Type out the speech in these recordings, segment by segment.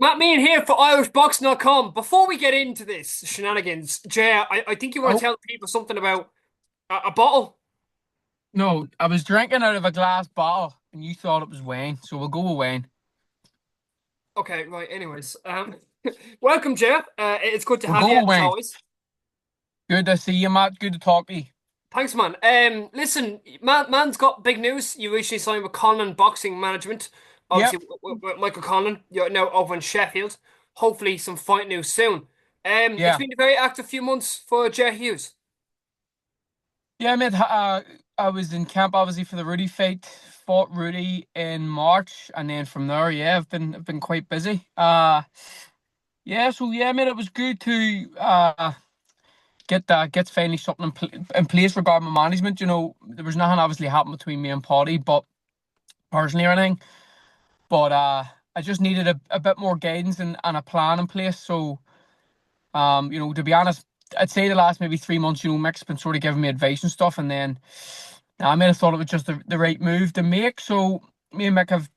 Matt Meehan here for IrishBoxing.com. Before we get into this shenanigans, Jay, I think you want to Oh, tell people something about a bottle. no, I was drinking out of a glass bottle and you thought it was Wayne, so we'll go with Wayne. Okay, right. Anyways, welcome, Jay. It's good to We'll have you go with as Wayne. always. Good to see you, Matt. Good to talk to you. Thanks, man. Listen, man's got big news. You recently signed with Conlon Boxing Management. Yep. Obviously, with Michael Conlon. You're now over in Sheffield. Hopefully, some fight news soon. It's Yeah. been a very active few months for Ger Hughes. Yeah, mate. I was in camp obviously for the Rudy fight. Fought Rudy in March, and then from there, yeah, I've been quite busy. Yeah. So yeah, mate, it was good to get finally something in place regarding my management. There was nothing obviously happened between me and Potty, but personally or anything. But I just needed a bit more guidance and a plan in place. So, to be honest, I'd say the last maybe 3 months, Mick's been sort of giving me advice and stuff. And then I may have thought it was just the right move to make. So me and Mick have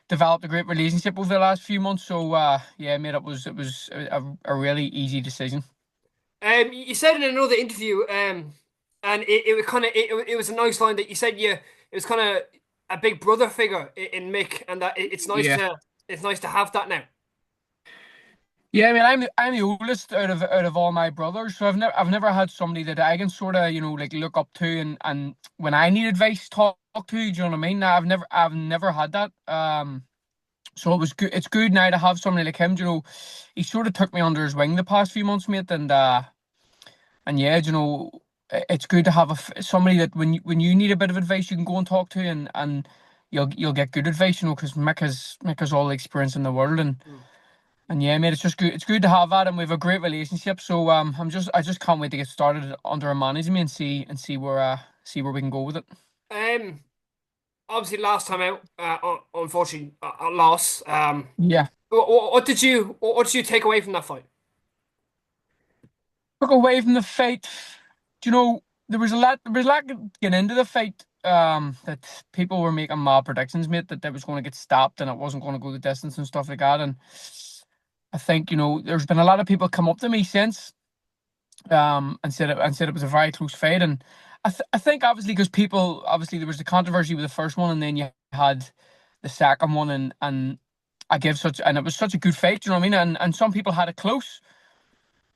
developed a great relationship over the last few months. So yeah, mate, it was a really easy decision. You said in another interview, and it was kind of it was a nice line that you said it was kind of a big brother figure in Mick, and that Yeah. it's nice to have that now. Yeah, I mean, I'm the oldest out of all my brothers, so I've never had somebody that I can sort of like look up to and when I need advice talk to. Do you know what I mean? Now I've never had that. So it was good. It's good now to have somebody like him. He sort of took me under his wing the past few months, mate, and yeah, it's good to have somebody that when you need a bit of advice, you can go and talk to, and you'll get good advice. Because Mick has all the experience in the world, and. Mm. And yeah, mate, it's just good. It's good to have that, and we have a great relationship. So I just can't wait to get started under a management and see where we can go with it. Um, Obviously last time out, unfortunately, a loss. Yeah, What did you take away from that fight? took away from the fight. Do you know there was a lot getting into the fight. That people were making mad predictions, mate, that they was going to get stopped and it wasn't going to go the distance and stuff like that. And I think there's been a lot of people come up to me since and said it was a very close fight. And I think obviously because people obviously there was the controversy with the first one, and then you had the second one, and it was such a good fight. You know what I mean? And some people had it close.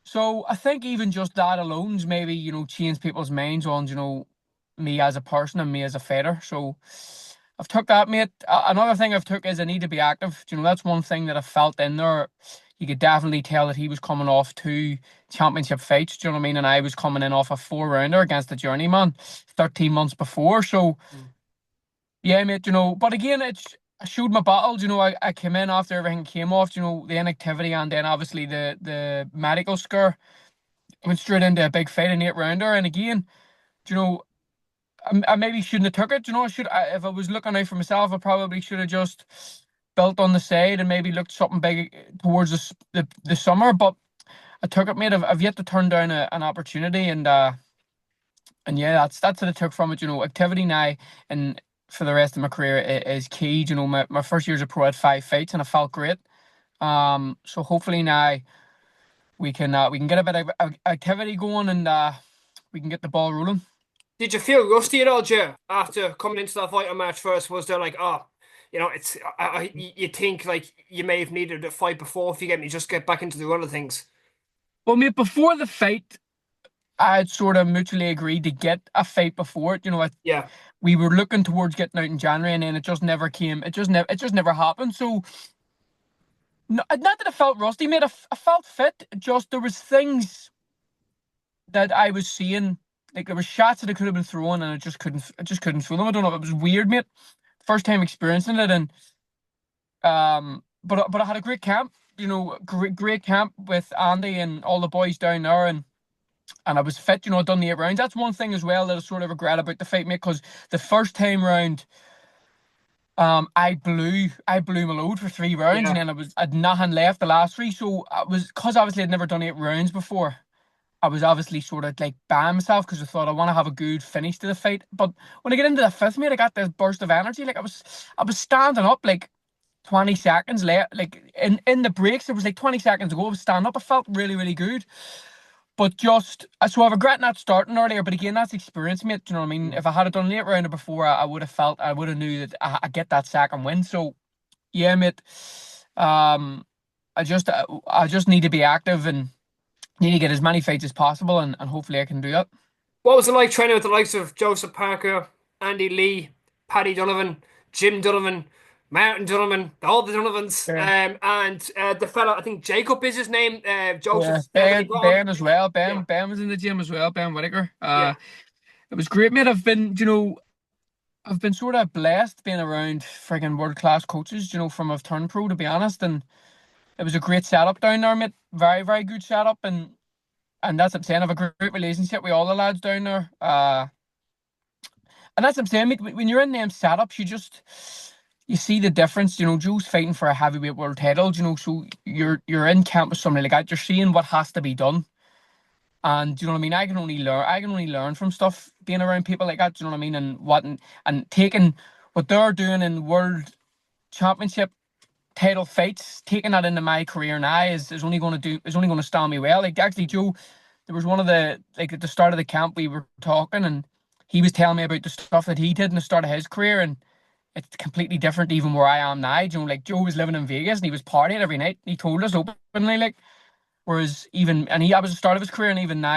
So I think even just that alone's maybe changed people's minds on me as a person and me as a fighter. So I've took that, mate. Another thing I've took is I need to be active. That's one thing that I felt in there. You could definitely tell that he was coming off two championship fights. Do you know what I mean? And I was coming in off a 4 rounder against the journeyman 13 months before. So Mm. yeah, mate. But again, I showed my battle. I came in after everything came off. The inactivity and then obviously the medical scare. Went straight into a big fight, an 8 rounder. And again, do you know, I maybe shouldn't have took it. If I was looking out for myself, I probably should have just built on the side and maybe looked something big towards the summer. But I took it, mate. I've yet to turn down an opportunity, and yeah, that's what I took from it. Activity now and for the rest of my career is key. My first year as a pro, I had 5 fights and I felt great. So hopefully now we can get a bit of activity going, and we can get the ball rolling. Did you feel rusty at all, Jay, after coming into that fight on March 1st? Was there like, it's you think like you may have needed a fight before if you get me, just get back into the run of things. Well, mate, before the fight, I had sort of mutually agreed to get a fight before it. Yeah. We were looking towards getting out in January, and then it just never came. It just never happened. So, not that I felt rusty, mate. I felt fit. Just there was things that I was seeing, like there was shots that I could have been throwing, and I just couldn't throw them. I don't know. It was weird, mate. First time experiencing it, and but I had a great camp. Great camp with Andy and all the boys down there, and I was fit. I'd done the 8 rounds. That's one thing as well that I sort of regret about the fight, mate, because the first time round, I blew my load for 3 rounds, and Yeah. then I'd nothing left the last three. So I was, because obviously I'd never done 8 rounds before. I was obviously sort of like buying myself because I thought I want to have a good finish to the fight. But when I get into the fifth, mate, I got this burst of energy. Like I was standing up. Like 20 seconds left. Like in the breaks, there was like 20 seconds to go. I was standing up. I felt really, really good. But just so I regret not starting earlier. But again, that's experience, mate. Do you know what I mean? Mm. If I had done late rounder before, I would have felt, I would have knew that I get that second win. So yeah, mate. Um, I just need to be active and need to get as many fights as possible, and hopefully I can do that. What was it like training with the likes of Joseph Parker, Andy Lee, Paddy Donovan, Jim Donovan, Martin Donovan, all the Donovans, Yeah. and the fella, I think Jacob is his name, Yeah, Joseph, that he Ben, brought on. Ben as well. Yeah, Ben was in the gym as well. Ben Whitaker. yeah. It was great, mate. I've been sort of blessed being around friggin' world class coaches. From I've turned pro, to be honest, and it was a great setup down there, mate. Very, very good setup, and that's what I'm saying. I have a great relationship with all the lads down there. And that's what I'm saying, mate. When you're in them setups, you see the difference. Joe's fighting for a heavyweight world title. So you're in camp with somebody like that. You're seeing what has to be done. And do you know what I mean? I can only learn from stuff being around people like that. Do you know what I mean? And taking what they're doing in world championship title fights, taking that into my career now is only going to stand me well. Like actually, Joe, there was one of the like at the start of the camp we were talking, and he was telling me about the stuff that he did in the start of his career, and it's completely different even where I am now. Like Joe was living in Vegas and he was partying every night. And he told us openly, like. Whereas that was the start of his career, and even now,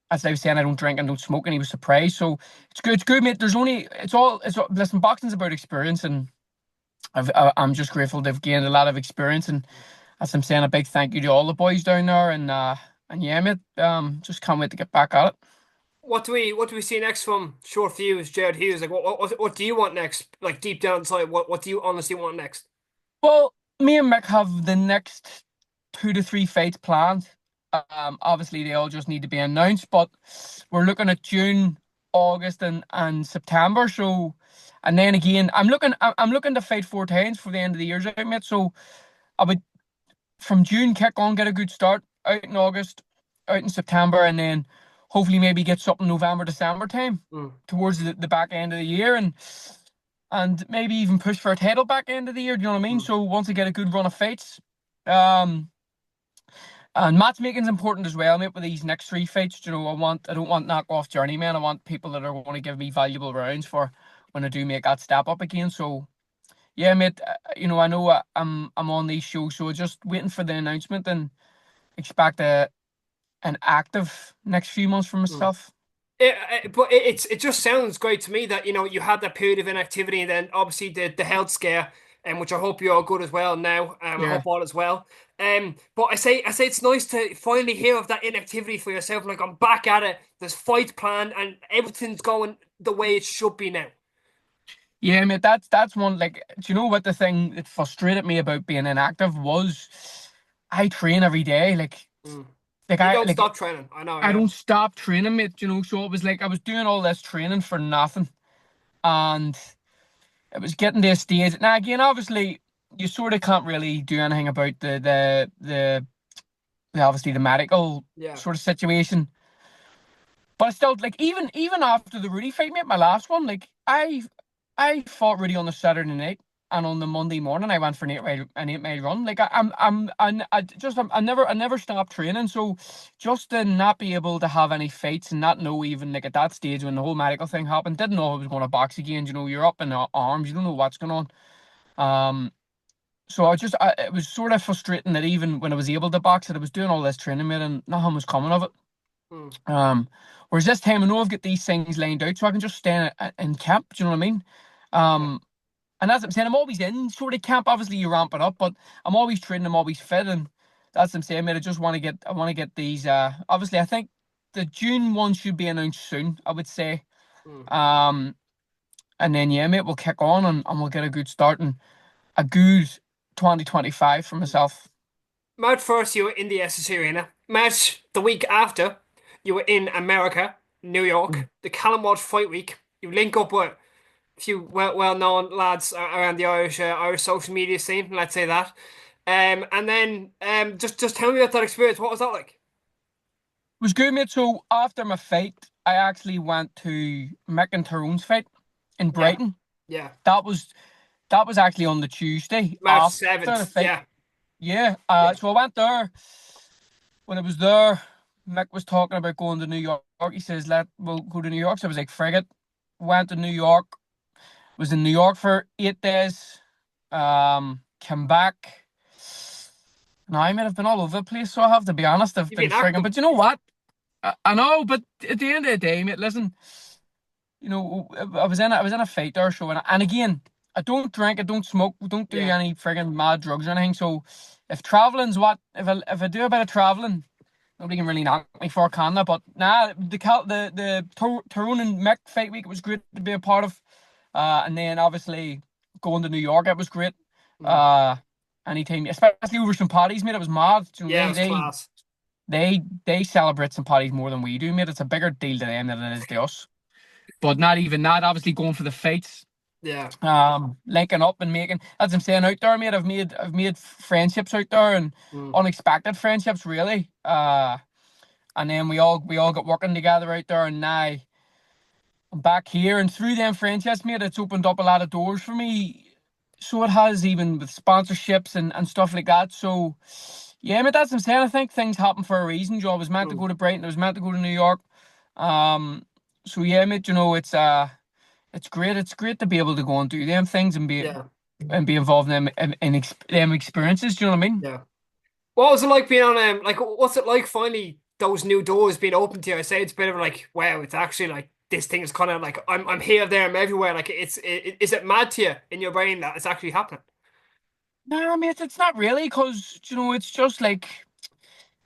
as I was saying, I don't drink and don't smoke, and he was surprised. So it's good, mate. Listen, boxing's about experience, and I'm just grateful to have gained a lot of experience. And as I'm saying, a big thank you to all the boys down there, and yeah, mate, just can't wait to get back at it. What do we see next from Short Fuse, Ger Hughes? Like, what do you want next? Like deep down inside, what do you honestly want next? Well, me and Mick have the next 2 to 3 fights planned. Obviously they all just need to be announced, but we're looking at June, August, and September. So, and then again, I'm looking to fight 4 times for the end of the year's out, mate. So I would from June kick on, get a good start out in August, out in September, and then hopefully maybe get something November, December time Mm. towards the back end of the year, and maybe even push for a title back end of the year. Do you know what I mean? Mm. So once I get a good run of fights, um, and matchmaking's important as well, mate. With these next 3 fights, I don't want knockoff journeymen. I want people that are going to give me valuable rounds for when I do make that step up again. So yeah, mate. I know I'm on these shows, so just waiting for the announcement and expect an active next few months for Mm. myself. But it just sounds great to me that you had that period of inactivity and then obviously the health scare, and which I hope you're all good as well now. I Yeah. hope all is well. But I say it's nice to finally hear of that inactivity for yourself. Like I'm back at it. There's fight planned and everything's going the way it should be now. Yeah, mate, that's one. Like, do you know what the thing that frustrated me about being inactive was? I train every day. Mm. Like You I don't like stop training. I know. I Yeah. don't stop training, mate. So it was like I was doing all this training for nothing, and it was getting to a stage. Now again, obviously, you sort of can't really do anything about the obviously the medical Yeah. sort of situation. But I still like even after the Rudy fight, mate, my last one, like I fought Rudy on the Saturday night, and on the Monday morning I went for an 8 mile run. Like I never stopped training. So just to not be able to have any fights and not know, even like at that stage when the whole medical thing happened, didn't know I was going to box again. You're up in the arms, you don't know what's going on. Um, so it was sort of frustrating that even when I was able to box, that I was doing all this training, mate, and nothing was coming of it. Mm. Whereas this time I know I've got these things lined out, so I can just stay in camp. Do you know what I mean? Yeah. Um, and as I'm saying, I'm always in sort of camp. Obviously, you ramp it up, but I'm always training. I'm always fit, and that's what I'm saying, mate. I want to get these. Obviously, I think the June one should be announced soon. I would say. Mm. Um, and then yeah, mate, we'll kick on and we'll get a good start and a good 2025 for myself. March 1st, you were in the SSC Arena. March the week after, you were in America, New Mm. York, the Callum Watch Fight Week. You link up with a few well-known lads around the Irish social media scene, let's say that. And then just tell me about that experience. What was that like? It was good, mate. So after my fight, I actually went to Mick and Tyrone's fight in Yeah, Brighton. yeah. That was that was actually on the Tuesday March after the 7th. fight. Yeah. Yeah. Yeah. So I went there. When I was there, Mick was talking about going to New York. He says, we'll go to New York. So I was like, frigate. Went to New York. Was in New York for 8 days. Came back. Now, I mean, I've been all over the place, so I have to be honest. I've You've been been frigging. active. But you know what? I know, but at the end of the day, mate, listen, I was in a fight there, so and again, I don't drink, I don't smoke, I don't do Yeah. any frigging mad drugs or anything. So if traveling's if I do a bit of traveling, nobody can really knock me for can they? But nah, the Tyrone and Mick fight week, it was great to be a part of. And then obviously going to New York, it was great. Mm. Uh, Anytime, especially over some parties, mate, it was mad. You know, Yeah, it they was they class. they they celebrate some parties more than we do, mate. It's a bigger deal to them than it is to us. But not even that. Obviously, going for the fights, Yeah. linking up and making. As I'm saying, out there, mate, I've made friendships out there and Mm. unexpected friendships, really. And then we all got working together out there, and now I'm back here, and through them friendships, mate, it's opened up a lot of doors for me. So it has, even with sponsorships and stuff like that. So yeah, mate, that's what I'm saying. I think things happen for a reason. Joe, I was meant to Mm. go to Brighton. I was meant to go to New York. Um, so yeah, mate, it's great. It's great to be able to go and do them things Yeah. and be involved in them them experiences. Do you know what I mean? Yeah. What was it like being on like what's it like finally those new doors being open to you? I say it's a bit of like wow, it's actually like this thing is kind of like I'm here, there, I'm everywhere. Like is it mad to you in your brain that it's actually happening? No, mate, it's not really, because it's just like,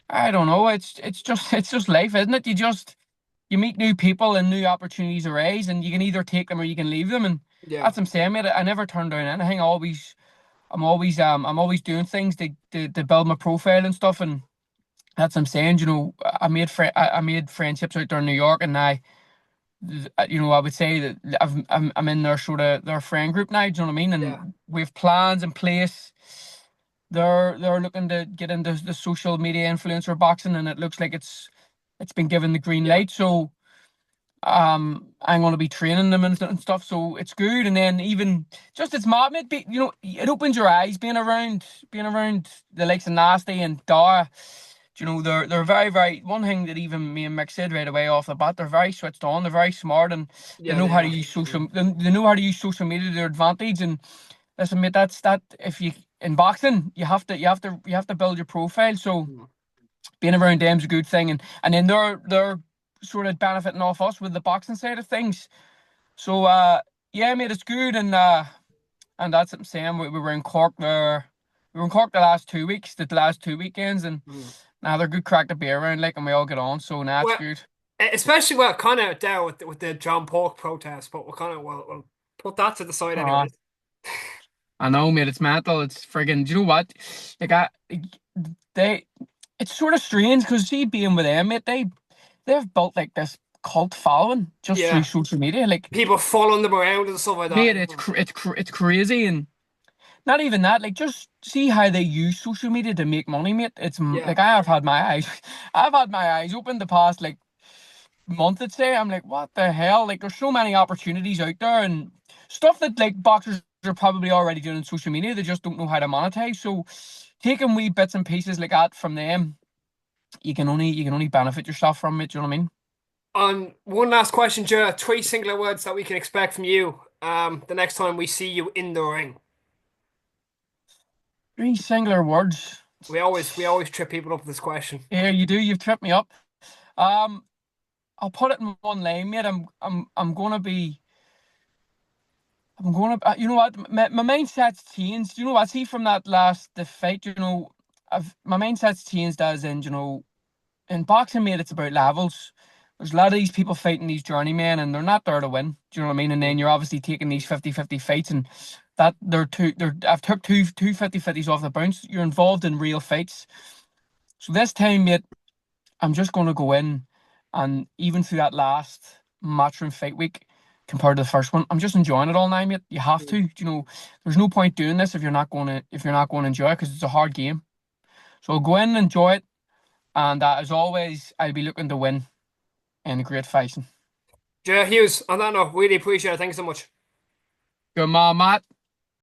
I don't know. It's just it's just life, isn't it? You meet new people and new opportunities arise, and you can either take them or you can leave them. And Yeah. that's what I'm saying, mate. I never turn down anything. I'm always doing things to build my profile and stuff. And that's what I'm saying. I made friendships out there in New York, and I would say that I'm in their sort of their friend group now. Do you know what I mean? Yeah. And we have plans in place. They're looking to get into the social media influencer boxing, and it looks like it's been given the green Yeah. light. So I'm going to be training them and stuff, so it's good. And then even just it's mad, mate. It opens your eyes being around the likes of Nasty and Dara. They're very, very, one thing that even me and Mick said right away off the bat, they're very switched on, they're very smart, and they Yeah, know they how to are. use social Mm. they know how to use social media to their advantage. And listen, mate, that's that. If you in boxing, you have to build your profile. So Mm. being around them's a good thing, and then they're sort of benefiting off us with the boxing side of things. So yeah, mate, it's good. And that's what I'm saying. We were in Cork there. We were in Cork the last two weekends, and Mm. now they're good crack to be around, like, and we all get on. So now it's Well, good. especially well, kind of down with the John Pork protest, but we're kind of we'll put that to the side Uh, anyways. I know, mate. It's mental. It's friggin'. Do you know what? Like, they. It's sort of strange because, see, being with them, mate, they've built like this cult following just through Yeah. social media. Like, People following them around and stuff like that. mate, it's crazy. And not even that, like, just see how they use social media to make money, mate. Yeah. Like, I have had my eyes, I've had my eyes open the past like month. I'd say I'm like, what the hell? Like, there's so many opportunities out there and stuff that like boxers are probably already doing on social media. They just don't know how to monetize. So taking wee bits and pieces like that from them, you can only benefit yourself from it. Do you know what I mean? On one last question, Joe, three singular words that we can expect from you the next time we see you in the ring. Three singular words. We always trip people up with this question. Yeah, you do. You've tripped me up. Um, I'll put it in one line, mate. I'm gonna be. I'm gonna. You know what? My mindset's changed. You know what? See, from that last the fight, my mindset's changed, as in, in boxing, mate, it's about levels. There's a lot of these people fighting these journeymen, and they're not there to win. Do you know what I mean? And then Mm. you're obviously taking these 50-50 fights, and that I've took two 50-50s off the bounce. You're involved in real fights. So this time, mate, I'm just going to go in, and even through that last matchroom fight week compared to the first one, I'm just enjoying it all now, mate. You have to. There's no point doing this if you're not going to enjoy it, because it's a hard game. So I'll go in and enjoy it, and as always, I'll be looking to win in a great fighting. Ger Hughes, on that note, really appreciate it. Thanks so much. Good man, Matt.